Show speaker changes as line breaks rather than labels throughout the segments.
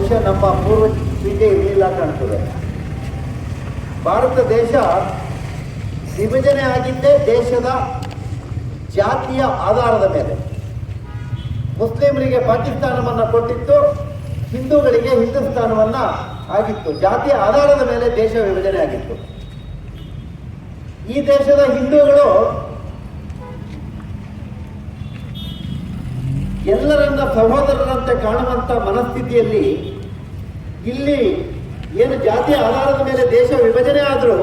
ಬಹುಶಃ ನಮ್ಮ ಪೂರ್ವಜರಿಗೆ ಇರಲಿಲ್ಲ ಕಾಣ್ತದೆ. ಭಾರತ ದೇಶ ವಿಭಜನೆ ಆಗಿದ್ದೇ ದೇಶದ ಜಾತಿಯ ಆಧಾರದ ಮೇಲೆ. ಮುಸ್ಲಿಮರಿಗೆ ಪಾಕಿಸ್ತಾನವನ್ನು ಕೊಟ್ಟಿತ್ತು, ಹಿಂದೂಗಳಿಗೆ ಹಿಂದೂಸ್ತಾನವನ್ನ ಆಗಿತ್ತು. ಜಾತಿಯ ಆಧಾರದ ಮೇಲೆ ದೇಶ ವಿಭಜನೆ ಆಗಿತ್ತು. ಈ ದೇಶದ ಹಿಂದೂಗಳು ಎಲ್ಲರನ್ನ ಸಹೋದರರಂತೆ ಕಾಣುವಂತ ಮನಸ್ಥಿತಿಯಲ್ಲಿ ಇಲ್ಲಿ ಏನು ಜಾತಿಯ ಆಧಾರದ ಮೇಲೆ ದೇಶ ವಿಭಜನೆ ಆದರೂ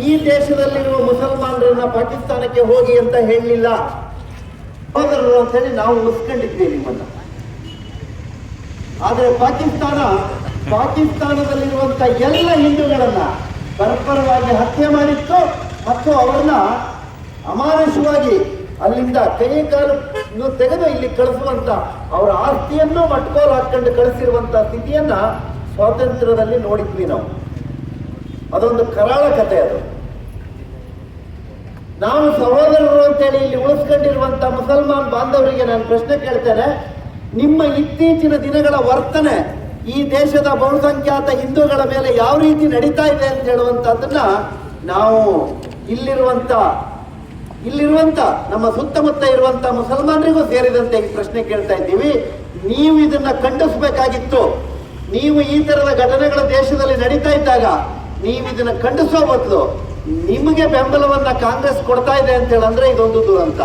ಈ ದೇಶದಲ್ಲಿರುವ ಮುಸಲ್ಮಾನರನ್ನ ಪಾಕಿಸ್ತಾನಕ್ಕೆ ಹೋಗಿ ಅಂತ ಹೇಳಲಿಲ್ಲ. ಸಹೋದರರು ಅಂತ ಹೇಳಿ ನಾವು ಉಳಿಸ್ಕೊಂಡಿದ್ದೇವೆ ನಿಮ್ಮನ್ನ. ಆದರೆ ಪಾಕಿಸ್ತಾನದಲ್ಲಿರುವಂತ ಎಲ್ಲ ಹಿಂದೂಗಳನ್ನ ಬರ್ಬರವಾಗಿ ಹತ್ಯೆ ಮಾಡಿತ್ತು ಮತ್ತು ಅವರನ್ನ ಅಮಾನುಷವಾಗಿ ಅಲ್ಲಿಂದ ಕೈ ಕಾಲು ತೆಗೆದು ಇಲ್ಲಿ ಕಳಿಸುವಂತ ಅವರ ಆಸ್ತಿಯನ್ನು ಮಟ್ಕೋಲು ಹಾಕೊಂಡು ಕಳಿಸಿರುವಂತ ಸ್ಥಿತಿಯನ್ನ ಸ್ವಾತಂತ್ರ್ಯದಲ್ಲಿ ನೋಡಿದ್ವಿ ನಾವು. ಅದೊಂದು ಕರಾಳ ಕಥೆ. ಅದು ನಾವು ಸಹೋದರರು ಅಂತೇಳಿ ಇಲ್ಲಿ ಉಳಿಸ್ಕೊಂಡಿರುವಂತ ಮುಸಲ್ಮಾನ್ ಬಾಂಧವರಿಗೆ ನಾನು ಪ್ರಶ್ನೆ ಕೇಳ್ತೇನೆ, ನಿಮ್ಮ ಇತ್ತೀಚಿನ ದಿನಗಳ ವರ್ತನೆ ಈ ದೇಶದ ಬಹುಸಂಖ್ಯಾತ ಹಿಂದೂಗಳ ಮೇಲೆ ಯಾವ ರೀತಿ ನಡೀತಾ ಇದೆ ಅಂತ ಹೇಳುವಂತದನ್ನ ನಾವು ಇಲ್ಲಿರುವಂತ ನಮ್ಮ ಸುತ್ತಮುತ್ತ ಇರುವಂತ ಮುಸಲ್ಮಾನರಿಗೂ ಸೇರಿದಂತೆ ಈ ಪ್ರಶ್ನೆ ಕೇಳ್ತಾ ಇದ್ದೀವಿ. ನೀವು ಇದನ್ನ ಖಂಡಿಸಬೇಕಾಗಿತ್ತು. ನೀವು ಈ ತರದ ಘಟನೆಗಳ ದೇಶದಲ್ಲಿ ನಡೀತಾ ಇದ್ದಾಗ ನೀವು ಇದನ್ನ ಖಂಡಿಸೋ ಬದಲು ನಿಮಗೆ ಬೆಂಬಲವನ್ನ ಕಾಂಗ್ರೆಸ್ ಕೊಡ್ತಾ ಇದೆ ಅಂತ ಹೇಳಂದ್ರೆ ಇದೊಂದು ದುರಂತ.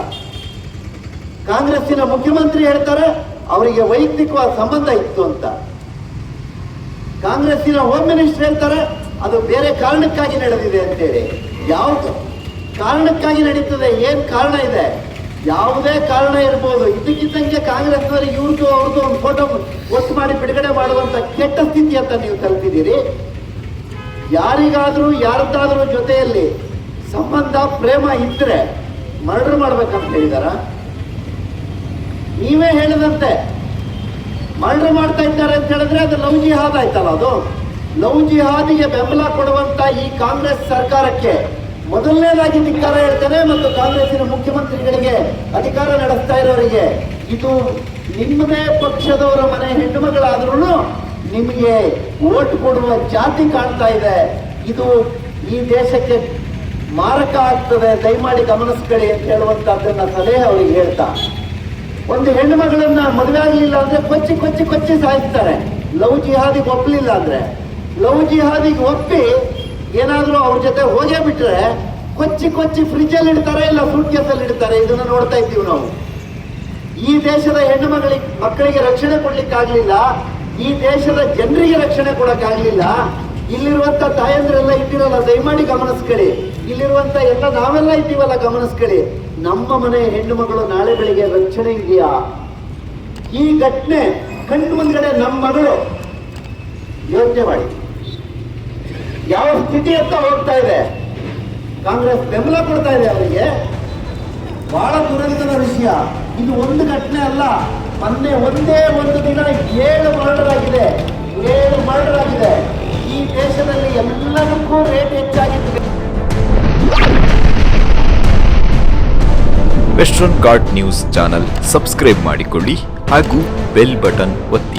ಕಾಂಗ್ರೆಸ್ಸಿನ ಮುಖ್ಯಮಂತ್ರಿ ಹೇಳ್ತಾರೆ ಅವರಿಗೆ ವೈಯಕ್ತಿಕವಾದ ಸಂಬಂಧ ಇತ್ತು ಅಂತ. ಕಾಂಗ್ರೆಸ್ಸಿನ ಹೋಮ್ ಮಿನಿಸ್ಟರ್ ಹೇಳ್ತಾರೆ ಅದು ಬೇರೆ ಕಾರಣಕ್ಕಾಗಿ ನಡೆದಿದೆ ಅಂತೇಳಿ. ಯಾವುದು ಕಾರಣಕ್ಕಾಗಿ ನಡೀತದೆ? ಏನ್ ಕಾರಣ ಇದೆ? ಯಾವುದೇ ಕಾರಣ ಇರ್ಬೋದು. ಇದಕ್ಕಿದ್ದಂಗೆ ಕಾಂಗ್ರೆಸ್ನವರಿಗೆ ಇವ್ರದ್ದು ಅವ್ರದ್ದು ಒಂದು ಫೋಟೋ ಒತ್ತು ಮಾಡಿ ಬಿಡುಗಡೆ ಮಾಡುವಂತ ಕೆಟ್ಟ ಸ್ಥಿತಿ ಅಂತ ನೀವು ತಲುಪಿದ್ದೀರಿ. ಯಾರಿಗಾದ್ರೂ ಯಾರದ್ದಾದ್ರೂ ಜೊತೆಯಲ್ಲಿ ಸಂಬಂಧ ಪ್ರೇಮ ಇದ್ರೆ ಮರ್ಡರ್ ಮಾಡ್ಬೇಕಂತ ಹೇಳಿದಾರ? ನೀವೇ ಹೇಳಿದಂತೆ ಮರ್ಡರ್ ಮಾಡ್ತಾ ಇದ್ದಾರೆ ಅಂತ ಹೇಳಿದ್ರೆ ಅದು ಲವ್ ಜಿಹಾದ್ ಆಯ್ತಲ್ಲ. ಅದು ಲವ್ ಜಿಹಾದಿಗೆ ಬೆಂಬಲ ಕೊಡುವಂತ ಈ ಕಾಂಗ್ರೆಸ್ ಸರ್ಕಾರಕ್ಕೆ ಮೊದಲನೇದಾಗಿ ಧಿಕ್ಕಾರ ಹೇಳ್ತೇನೆ. ಮತ್ತು ಕಾಂಗ್ರೆಸ್ಸಿನ ಮುಖ್ಯಮಂತ್ರಿಗಳಿಗೆ, ಅಧಿಕಾರ ನಡೆಸ್ತಾ ಇರೋರಿಗೆ, ಇದು ನಿಮ್ಮದೇ ಪಕ್ಷದವರ ಮನೆ ಹೆಣ್ಣು ಮಗಳಾದ್ರೂ ನಿಮಗೆ ಓಟ್ ಕೊಡುವ ಜಾತಿ ಕಾಣ್ತಾ ಇದೆ. ಇದು ಈ ದೇಶಕ್ಕೆ ಮಾರಕ ಆಗ್ತದೆ, ದಯಮಾಡಿ ಗಮನಿಸ್ಕೊಳ್ಳಿ ಅಂತ ಹೇಳುವಂತದ್ದನ್ನ ಸಲಹೆ ಅವರಿಗೆ ಹೇಳ್ತಾ, ಒಂದು ಹೆಣ್ಣು ಮಗಳನ್ನ ಮದುವೆ ಆಗಲಿಲ್ಲ ಅಂದ್ರೆ ಕೊಚ್ಚಿ ಕೊಚ್ಚಿ ಕೊಚ್ಚಿ ಸಾಯಿಸ್ತಾರೆ. ಲವ್ ಜಿಹಾದಿಗೆ ಒಪ್ಪಲಿಲ್ಲ ಅಂದ್ರೆ, ಲವ್ ಜಿಹಾದಿಗೆ ಒಪ್ಪಿ ಏನಾದ್ರೂ ಅವ್ರ ಜೊತೆ ಹೋಗೇ ಬಿಟ್ರೆ ಕೊಚ್ಚಿ ಕೊಚ್ಚಿ ಫ್ರಿಜ್ ಅಲ್ಲಿ ಇಡ್ತಾರೆ, ಇಲ್ಲ ಸೂಟ್ ಕೇಸಲ್ಲಿ ಇಡ್ತಾರೆ. ಇದನ್ನ ನೋಡ್ತಾ ಇದ್ದೀವಿ ನಾವು. ಈ ದೇಶದ ಹೆಣ್ಣು ಮಕ್ಕಳಿಗೆ ರಕ್ಷಣೆ ಕೊಡ್ಲಿಕ್ಕಾಗ್ಲಿಲ್ಲ, ಈ ದೇಶದ ಜನರಿಗೆ ರಕ್ಷಣೆ ಕೊಡಕ್ಕಾಗ್ಲಿಲ್ಲ. ಇಲ್ಲಿರುವಂತ ತಾಯಂದ್ರೆಲ್ಲ ಇಟ್ಟಿರಲ್ಲ, ದಯಮಾಡಿ ಗಮನಿಸ್ಕೊಳ್ಳಿ. ಇಲ್ಲಿರುವಂತ ಎಲ್ಲ ನಾವೆಲ್ಲ ಇದ್ದೀವಲ್ಲ, ಗಮನಿಸ್ಕೊಳ್ಳಿ. ನಮ್ಮ ಮನೆ ಹೆಣ್ಣು ಮಗಳು ನಾಳೆ ಬೆಳಿಗ್ಗೆ ರಕ್ಷಣೆ ಇದೆಯಾ? ಈ ಘಟನೆ ಕಣ್ಣು ಮುಂದ್ಗಡೆ ನಮ್ಮ ಮಗಳು ಯೋಚನೆ ಮಾಡಿ ಯಾವ ಸ್ಥಿತಿ ಅಂತ ಹೋಗ್ತಾ ಇದೆ. ಕಾಂಗ್ರೆಸ್ ಬೆಂಬಲ ಕೊಡ್ತಾ ಇದೆ ಅವರಿಗೆ. ಬಹಳ ದುರಂತದ ವಿಷಯ ಇದು. ಒಂದು ಘಟನೆ ಅಲ್ಲ, ಮೊನ್ನೆ ಒಂದೇ ಒಂದು ದಿನ 7 ಮರ್ಡರ್ ಆಗಿದೆ. 7 ಮರ್ಡರ್ ಆಗಿದೆ. ಈ ದೇಶದಲ್ಲಿ ಎಲ್ಲದಕ್ಕೂ ರೇಟ್ ಹೆಚ್ಚಾಗಿದೆ.
Western ghat news channel subscribe ಮಾಡಿಕೊಳ್ಳಿ ಹಾಗೂ ಬೆಲ್ ಬಟನ್ ಒತ್ತಿ.